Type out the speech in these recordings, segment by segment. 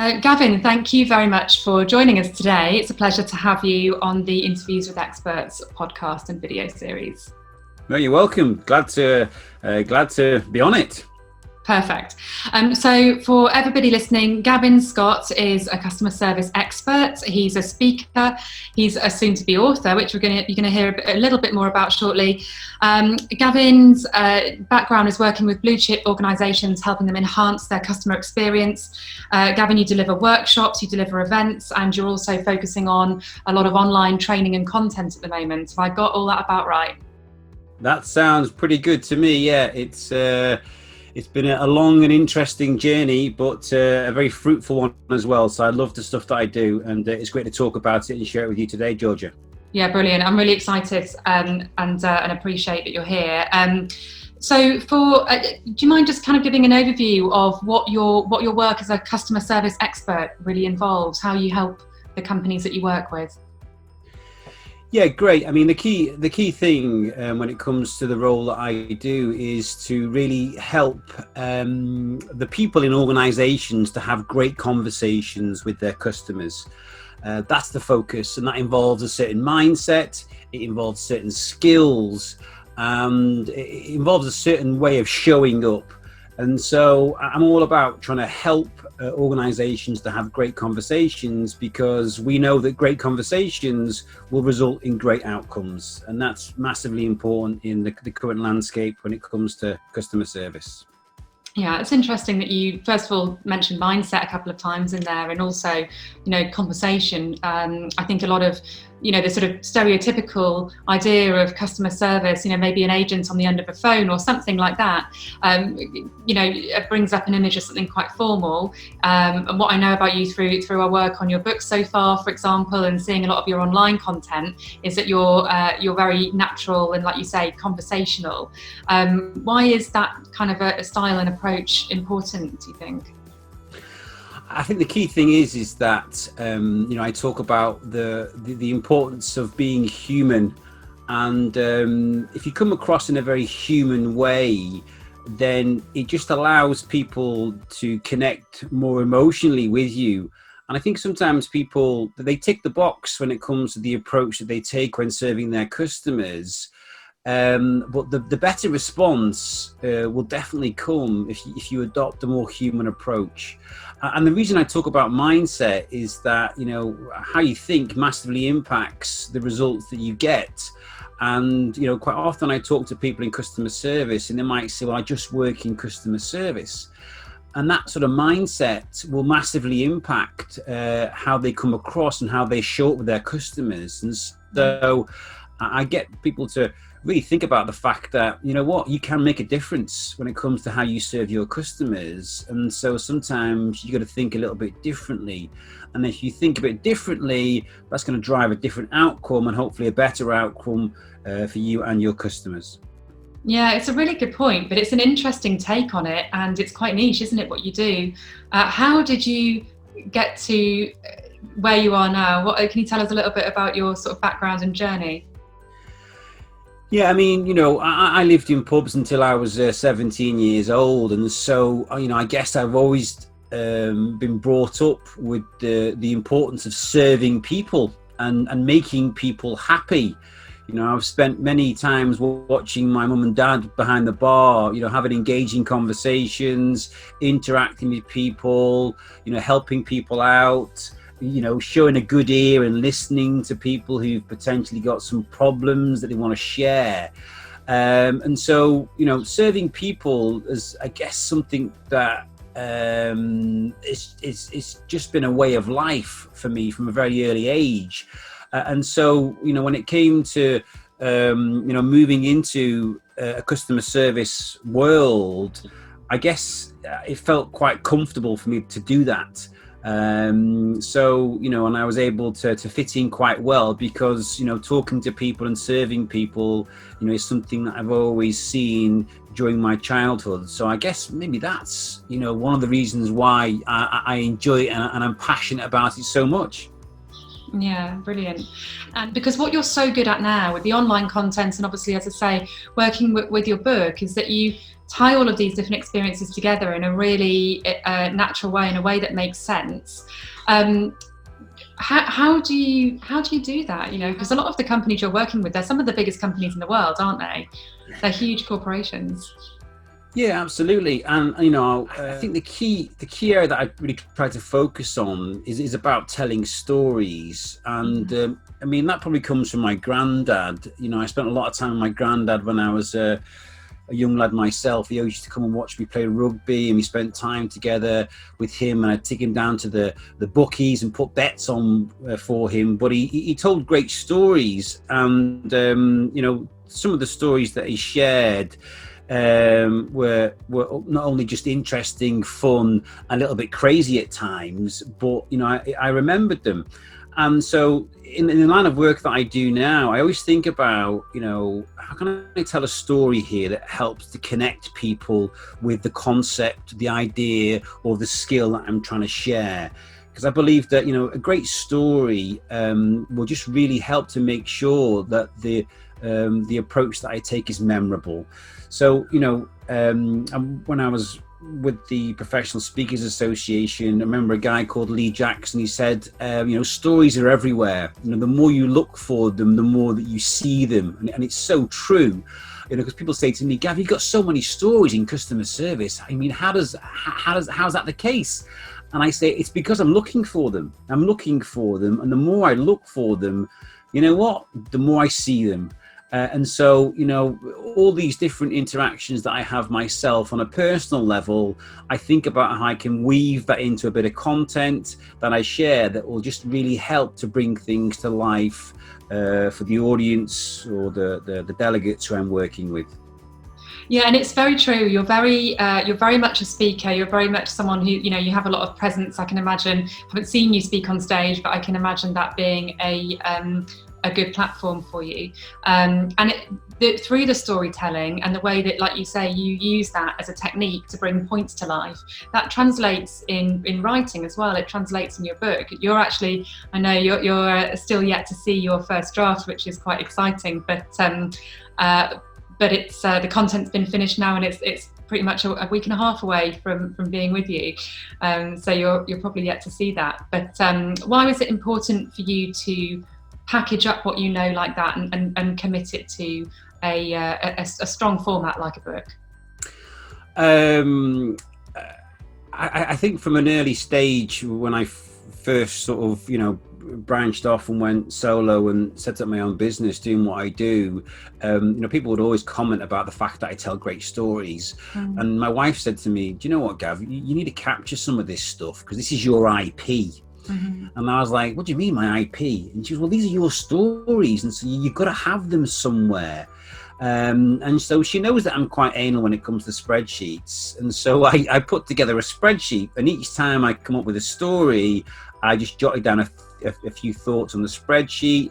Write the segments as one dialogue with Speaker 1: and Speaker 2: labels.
Speaker 1: Gavin, thank you very much for joining us today. It's a pleasure to have you on the Interviews with Experts podcast and video series.
Speaker 2: No, you're welcome. Glad to be on it.
Speaker 1: Perfect. So for everybody listening, Gavin Scott is a customer service expert. He's a speaker. He's a soon-to-be author, which you're going to hear a little bit more about shortly. Gavin's background is working with blue chip organisations, helping them enhance their customer experience. Gavin, you deliver workshops, you deliver events, and you're also focusing on a lot of online training and content at the moment. Have I got all that about right?
Speaker 2: That sounds pretty good to me. Yeah, it's been a long and interesting journey, but a very fruitful one as well. So I love the stuff that I do, and it's great to talk about it and share it with you today, Georgia.
Speaker 1: Yeah, brilliant. I'm really excited and appreciate that you're here. So do you mind just kind of giving an overview of what your work as a customer service expert really involves, how you help the companies that you work with?
Speaker 2: Yeah, great. I mean, the key thing when it comes to the role that I do is to really help the people in organisations to have great conversations with their customers. That's the focus, and that involves a certain mindset. It involves certain skills, and it involves a certain way of showing up. And so I'm all about trying to help organisations to have great conversations, because we know that great conversations will result in great outcomes. And that's massively important in the current landscape when it comes to customer service.
Speaker 1: Yeah, it's interesting that you, first of all, mentioned mindset a couple of times in there, and also, conversation. I think a lot of, the sort of stereotypical idea of customer service, maybe an agent on the end of a phone or something like that, it brings up an image of something quite formal. And what I know about you through our work on your book so far, for example, and seeing a lot of your online content, is that you're very natural and, like you say, conversational. Why is that kind of a style and approach important, do you think?
Speaker 2: I think the key thing is that I talk about the importance of being human, and if you come across in a very human way, then it just allows people to connect more emotionally with you. And I think sometimes people, they tick the box when it comes to the approach that they take when serving their customers. But the better response will definitely come if you adopt a more human approach. And the reason I talk about mindset is that, how you think massively impacts the results that you get. And, quite often I talk to people in customer service, and they might say, well, I just work in customer service. And that sort of mindset will massively impact how they come across and how they show up with their customers. And so I get people to really think about the fact that, you can make a difference when it comes to how you serve your customers. And so sometimes you got to think a little bit differently. And if you think a bit differently, that's going to drive a different outcome, and hopefully a better outcome for you and your customers.
Speaker 1: Yeah, it's a really good point, but it's an interesting take on it, and it's quite niche, isn't it, what you do? How did you get to where you are now? Can you tell us a little bit about your sort of background and journey?
Speaker 2: Yeah, I mean, I lived in pubs until I was 17 years old. And so, I guess I've always been brought up with the importance of serving people and making people happy. I've spent many times watching my mum and dad behind the bar, having engaging conversations, interacting with people, helping people out. Showing a good ear and listening to people who've potentially got some problems that they want to share. And so, serving people is, I guess, something that it's just been a way of life for me from a very early age. And so, when it came to, moving into a customer service world, I guess it felt quite comfortable for me to do that. So, and I was able to fit in quite well, because, talking to people and serving people, is something that I've always seen during my childhood. So I guess maybe that's, one of the reasons why I enjoy it and I'm passionate about it so much.
Speaker 1: Yeah, brilliant. And because what you're so good at now with the online content, and obviously, as I say, working with your book, is that you tie all of these different experiences together in a really natural way, in a way that makes sense. How do you do that? Because a lot of the companies you're working with, they're some of the biggest companies in the world, aren't they? They're huge corporations.
Speaker 2: Yeah, absolutely. And I think the key area that I really try to focus on is about telling stories. And I mean, that probably comes from my granddad. I spent a lot of time with my granddad when I was a young lad myself. He always used to come and watch me play rugby, and we spent time together with him, and I'd take him down to the bookies and put bets on for him. But he told great stories, and some of the stories that he shared were not only just interesting, fun, a little bit crazy at times, but I remembered them. And so in the line of work that I do now, I always think about, how can I tell a story here that helps to connect people with the concept, the idea, or the skill that I'm trying to share? Because I believe that, a great story will just really help to make sure that the approach that I take is memorable. So, when I was with the Professional Speakers Association, I remember a guy called Lee Jackson. He said, stories are everywhere. The more you look for them, the more that you see them. And it's so true, because people say to me, Gav, you've got so many stories in customer service. I mean, how's that the case? And I say, it's because I'm looking for them. I'm looking for them. And the more I look for them, the more I see them. And so, all these different interactions that I have myself on a personal level, I think about how I can weave that into a bit of content that I share that will just really help to bring things to life for the audience or the delegates who I'm working with.
Speaker 1: Yeah, and it's very true. You're very much a speaker. You're very much someone who, you have a lot of presence. I can imagine, I haven't seen you speak on stage, but I can imagine that being a good platform for you. Through the storytelling and the way that, like you say, you use that as a technique to bring points to life, that translates in writing as well. It translates in your book. I know you're still yet to see your first draft, which is quite exciting, but it's the content's been finished now, and it's pretty much a week and a half away from being with you. So you're probably yet to see that. But why was it important for you to package up what you know like that and commit it to a strong format like a book?
Speaker 2: I think from an early stage, when I first sort of branched off and went solo and set up my own business doing what I do, people would always comment about the fact that I tell great stories. And my wife said to me, do you know what, Gav, you need to capture some of this stuff because this is your IP. And I was like, what do you mean my IP? And she was, well, these are your stories, and so you've got to have them somewhere. And so she knows that I'm quite anal when it comes to spreadsheets. And so I put together a spreadsheet, and each time I come up with a story, I just jotted down a few thoughts on the spreadsheet,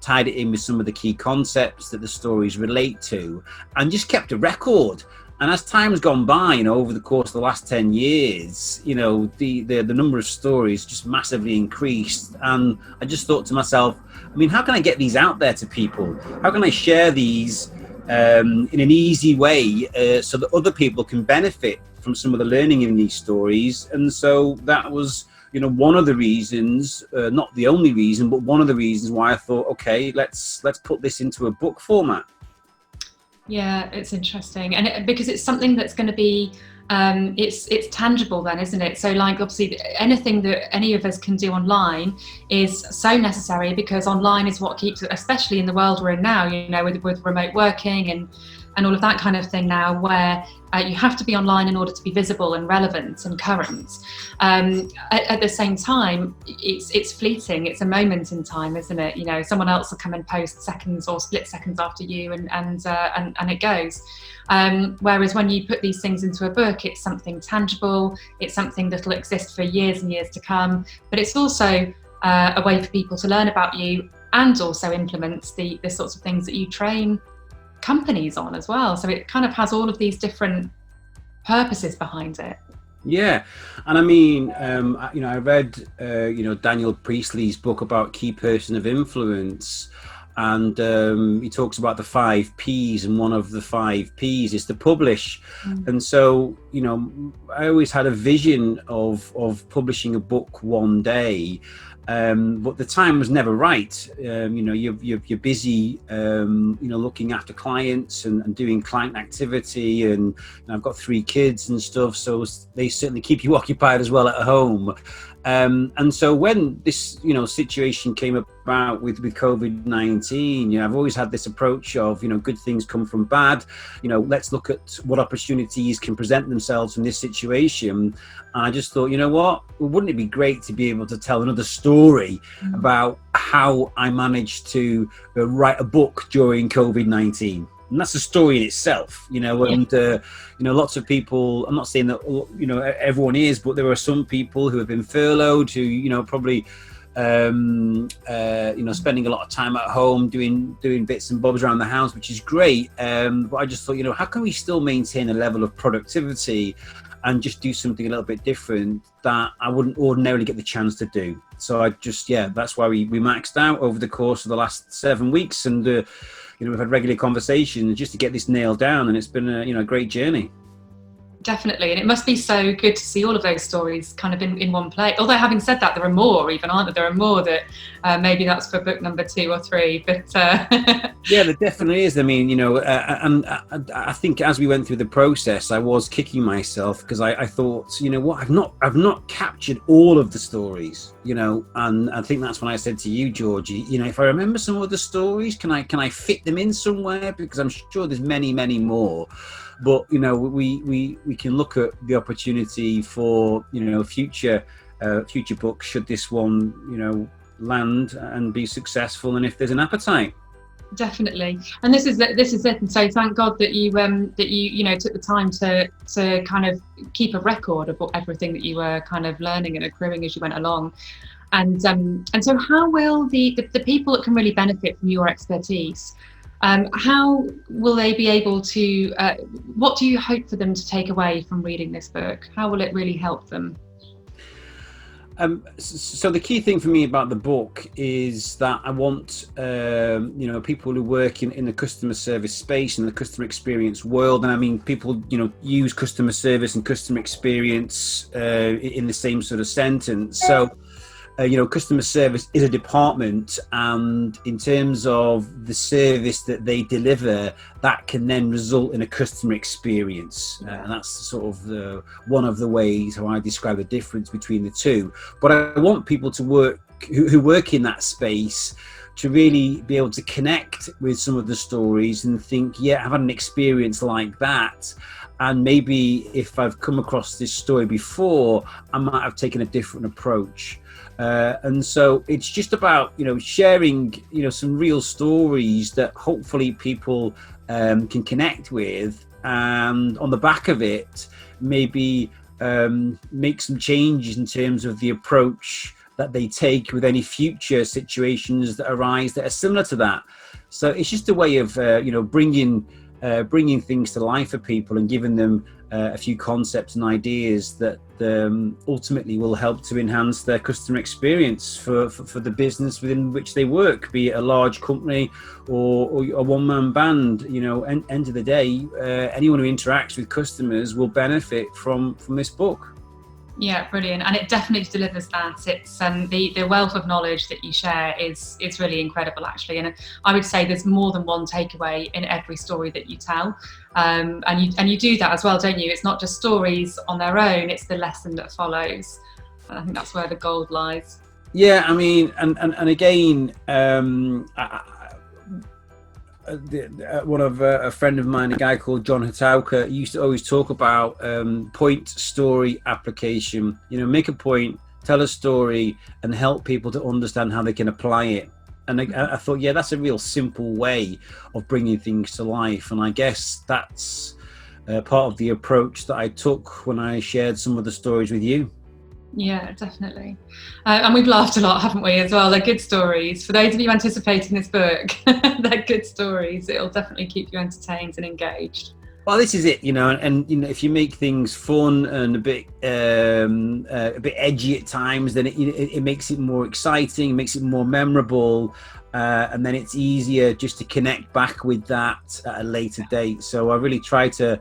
Speaker 2: tied it in with some of the key concepts that the stories relate to, and just kept a record. And as time has gone by, over the course of the last 10 years, the number of stories just massively increased. And I just thought to myself, I mean, how can I get these out there to people? How can I share these in an easy way so that other people can benefit from some of the learning in these stories? And so that was, one of the reasons, not the only reason, but one of the reasons why I thought, okay, let's put this into a book format.
Speaker 1: Yeah, it's interesting, and because it's something that's going to be, it's tangible then, isn't it? So, like, obviously, anything that any of us can do online is so necessary, because online is what keeps, especially in the world we're in now, with remote working and all of that kind of thing now, where you have to be online in order to be visible and relevant and current. At the same time, it's fleeting. It's a moment in time, isn't it? Someone else will come and post seconds or split seconds after you, and it goes. Whereas when you put these things into a book, it's something tangible. It's something that'll exist for years and years to come. But it's also a way for people to learn about you, and also implements the sorts of things that you train companies on as well. So it kind of has all of these different purposes behind it.
Speaker 2: Yeah, and I mean, I read, Daniel Priestley's book about key person of influence, and he talks about the 5 P's, and one of the 5 P's is to publish. And so, you know, I always had a vision of publishing a book one day, but the time was never right. You know, you're busy, you know, looking after clients and doing client activity, and I've got 3 kids and stuff, so they certainly keep you occupied as well at home. And so when this, you know, situation came about with COVID-19, you know, I've always had this approach of, you know, good things come from bad. You know, let's look at what opportunities can present themselves from this situation. And I just thought, you know what, wouldn't it be great to be able to tell another story about how I managed to write a book during COVID-19? And that's a story in itself, you know, and, you know, lots of people, I'm not saying that, you know, everyone is, but there are some people who have been furloughed who, you know, probably, you know, spending a lot of time at home doing bits and bobs around the house, which is great. But I just thought, you know, how can we still maintain a level of productivity and just do something a little bit different that I wouldn't ordinarily get the chance to do? So I just, that's why we maxed out over the course of the last 7 weeks, and you know, we've had regular conversations just to get this nailed down, and it's been a, you know, a great journey.
Speaker 1: Definitely, and it must be so good to see all of those stories kind of in one place. Although having said that, there are more even, aren't there? There are more that maybe that's for book number 2 or 3, but
Speaker 2: yeah, there definitely is. I mean, you know, and I think as we went through the process, I was kicking myself because I thought, you know what, I've not captured all of the stories, you know, and I think that's when I said to you, Georgie, you know, if I remember some of the stories, can I fit them in somewhere? Because I'm sure there's many more. But, you know, we can look at the opportunity for, you know, future books should this one, you know, land and be successful, and if there's an appetite.
Speaker 1: Definitely, and this is it. And so thank God that you you know, took the time to kind of keep a record of everything that you were kind of learning and accruing as you went along. And so how will the people that can really benefit from your expertise, how will they be able to, what do you hope for them to take away from reading this book? How will it really help them?
Speaker 2: So the key thing for me about the book is that I want, you know, people who work in the customer service space and the customer experience world, and I mean people, you know, use customer service and customer experience in the same sort of sentence. So you know, customer service is a department, and in terms of the service that they deliver, that can then result in a customer experience. And that's sort of one of the ways how I describe the difference between the two. But I want people to work who work in that space to really be able to connect with some of the stories and think, yeah, I've had an experience like that. And maybe if I've come across this story before, I might have taken a different approach. And so it's just about, you know, sharing, you know, some real stories that hopefully people can connect with, and on the back of it, maybe make some changes in terms of the approach that they take with any future situations that arise that are similar to that. So it's just a way of, you know, bringing things to life for people and giving them a few concepts and ideas that ultimately will help to enhance their customer experience for the business within which they work, be it a large company or a one-man band. You know, end of the day, anyone who interacts with customers will benefit from this book.
Speaker 1: Yeah, brilliant, and it definitely delivers that. It's the wealth of knowledge that you share is really incredible, actually. And I would say there's more than one takeaway in every story that you tell, and you do that as well, don't you? It's not just stories on their own; it's the lesson that follows. And I think that's where the gold lies.
Speaker 2: Yeah, I mean, and again, one of a friend of mine, a guy called John Hatauka, used to always talk about point, story, application. You know, make a point, tell a story, and help people to understand how they can apply it. And I thought, yeah, that's a real simple way of bringing things to life. And I guess that's part of the approach that I took when I shared some of the stories with you.
Speaker 1: Yeah, definitely. And we've laughed a lot, haven't we, as well? They're good stories. For those of you anticipating this book, they're good stories. It'll definitely keep you entertained and engaged.
Speaker 2: Well, this is it, and if you make things fun and a bit edgy at times, then it makes it more exciting, makes it more memorable, and then it's easier just to connect back with that at a later date. So I really try to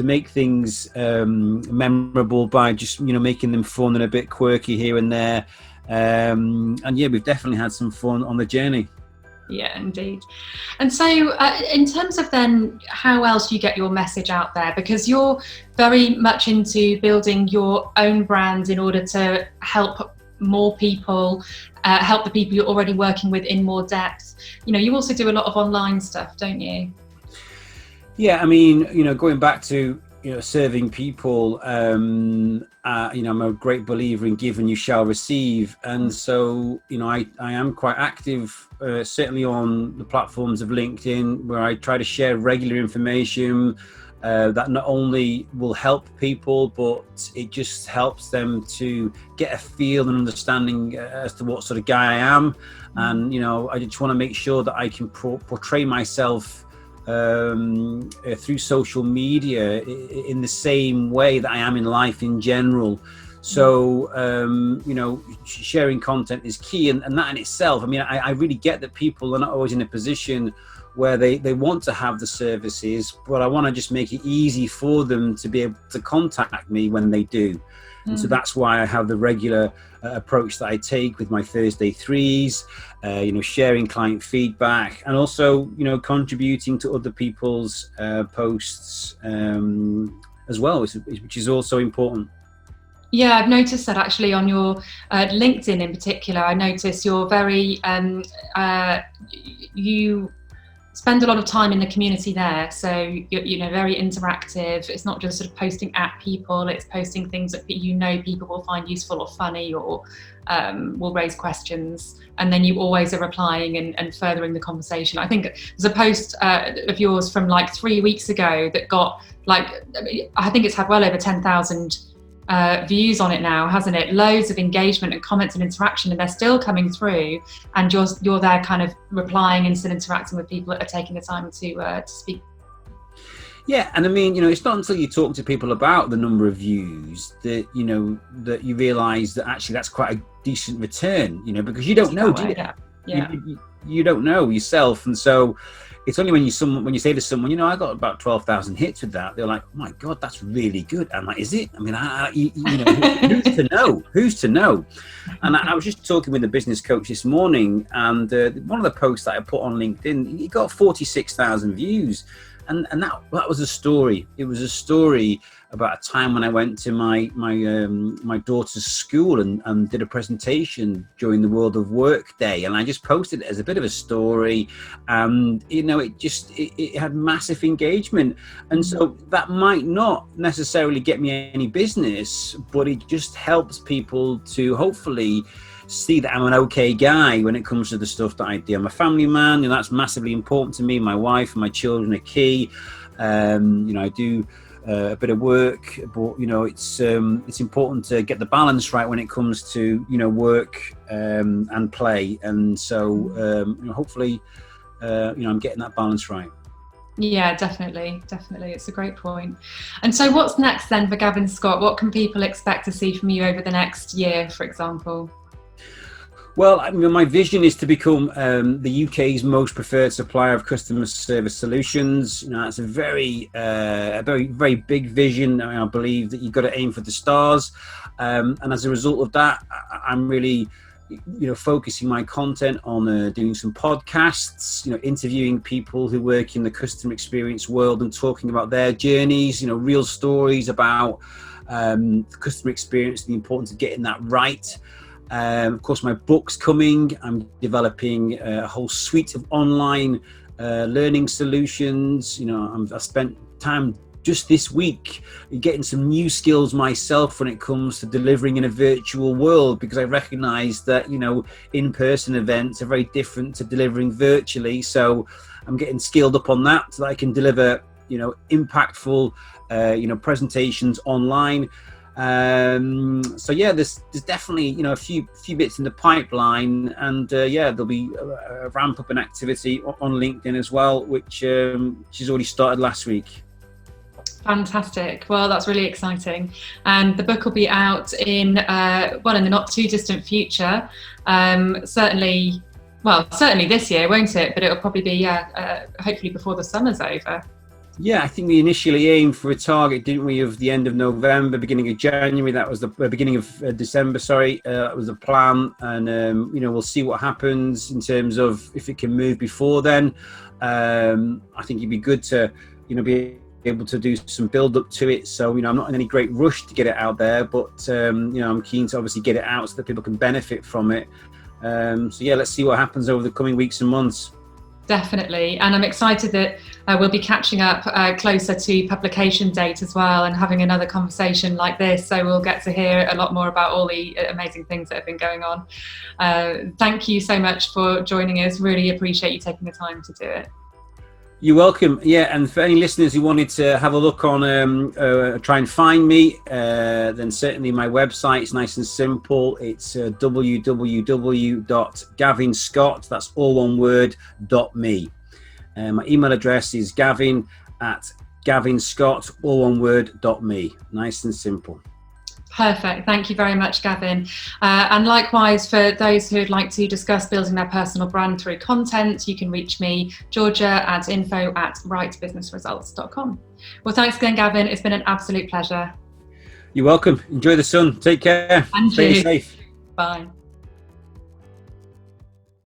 Speaker 2: make things memorable by just making them fun and a bit quirky here and there. And yeah, we've definitely had some fun on the journey.
Speaker 1: Yeah, indeed. And so in terms of then how else you get your message out there, because you're very much into building your own brand in order to help more people, help the people you're already working with in more depth. You also do a lot of online stuff, don't you?
Speaker 2: Yeah, I mean, going back to serving people, I'm a great believer in give and you shall receive, and so I am quite active, certainly on the platforms of LinkedIn, where I try to share regular information that not only will help people, but it just helps them to get a feel and understanding as to what sort of guy I am. And I just want to make sure that I can portray myself through social media in the same way that I am in life in general. So sharing content is key, and that in itself, I mean, I really get that people are not always in a position where they want to have the services, but I want to just make it easy for them to be able to contact me when they do. And so that's why I have the regular approach that I take with my Thursday threes, sharing client feedback, and also, contributing to other people's posts as well, which is also important.
Speaker 1: Yeah, I've noticed that actually on your LinkedIn in particular. I notice you're very, you spend a lot of time in the community there, so you're very interactive. It's not just sort of posting at people, it's posting things that people will find useful or funny, or will raise questions, and then you always are replying and furthering the conversation. I think there's a post of yours from like 3 weeks ago that got I think it's had well over 10,000 views on it now, hasn't it? Loads of engagement and comments and interaction, and they're still coming through, and you're there kind of replying and still interacting with people that are taking the time to speak.
Speaker 2: Yeah, and I mean, it's not until you talk to people about the number of views that that you realise that actually that's quite a decent return, because you don't know, do you?
Speaker 1: Yeah.
Speaker 2: You don't know yourself, and so it's only when you say to someone, I got about 12,000 hits with that, they're like, oh my God, that's really good. I'm like, is it? I mean, who's to know? Who's to know? And I was just talking with a business coach this morning, and one of the posts that I put on LinkedIn, it got 46,000 views. And that was a story. It was a story about a time when I went to my daughter's school and did a presentation during the World of Work Day, and I just posted it as a bit of a story, and it had massive engagement. And so that might not necessarily get me any business, but it just helps people to hopefully see that I'm an okay guy when it comes to the stuff that I do. I'm a family man, and that's massively important to me. My wife and my children are key. I do a bit of work, but it's important to get the balance right when it comes to work and play. And so hopefully I'm getting that balance right.
Speaker 1: Yeah, definitely. It's a great point. And so what's next then for Gavin Scott? What can people expect to see from you over the next year, for example?
Speaker 2: Well, I mean, my vision is to become the UK's most preferred supplier of customer service solutions. It's a very big vision. I believe that you've got to aim for the stars. And as a result of that, I'm really, focusing my content on doing some podcasts, interviewing people who work in the customer experience world and talking about their journeys, real stories about the customer experience and the importance of getting that right. Of course, my book's coming. I'm developing a whole suite of online learning solutions. I've spent time just this week getting some new skills myself when it comes to delivering in a virtual world, because I recognize that, in-person events are very different to delivering virtually. So I'm getting skilled up on that so that I can deliver, impactful, presentations online. So yeah, there's definitely a few bits in the pipeline, and there'll be a ramp up in activity on LinkedIn as well, which has already started last week.
Speaker 1: Fantastic. Well, that's really exciting. And the book will be out in the not too distant future. Certainly this year, won't it? But it'll probably be, hopefully before the summer's over.
Speaker 2: Yeah, I think we initially aimed for a target, didn't we, of the end of November, beginning of January. That was the beginning of December, sorry. That was the plan. And, we'll see what happens in terms of if it can move before then. I think it'd be good to, be able to do some build up to it. So, I'm not in any great rush to get it out there, but, I'm keen to obviously get it out so that people can benefit from it. Let's see what happens over the coming weeks and months.
Speaker 1: Definitely. And I'm excited that we'll be catching up closer to publication date as well and having another conversation like this. So we'll get to hear a lot more about all the amazing things that have been going on. Thank you so much for joining us. Really appreciate you taking the time to do it.
Speaker 2: You're welcome. Yeah, and for any listeners who wanted to have a look on, try and find me, then certainly my website is nice and simple. It's www.gavinscott, that's all one word, .me. My email address is gavin@gavinscott, all one word, .me. Nice and simple.
Speaker 1: Perfect. Thank you very much, Gavin. And likewise, for those who'd like to discuss building their personal brand through content, you can reach me, Georgia, at info@rightbusinessresults.com. Well, thanks again, Gavin. It's been an absolute pleasure.
Speaker 2: You're welcome. Enjoy the sun. Take care.
Speaker 1: And
Speaker 2: stay safe.
Speaker 1: Bye.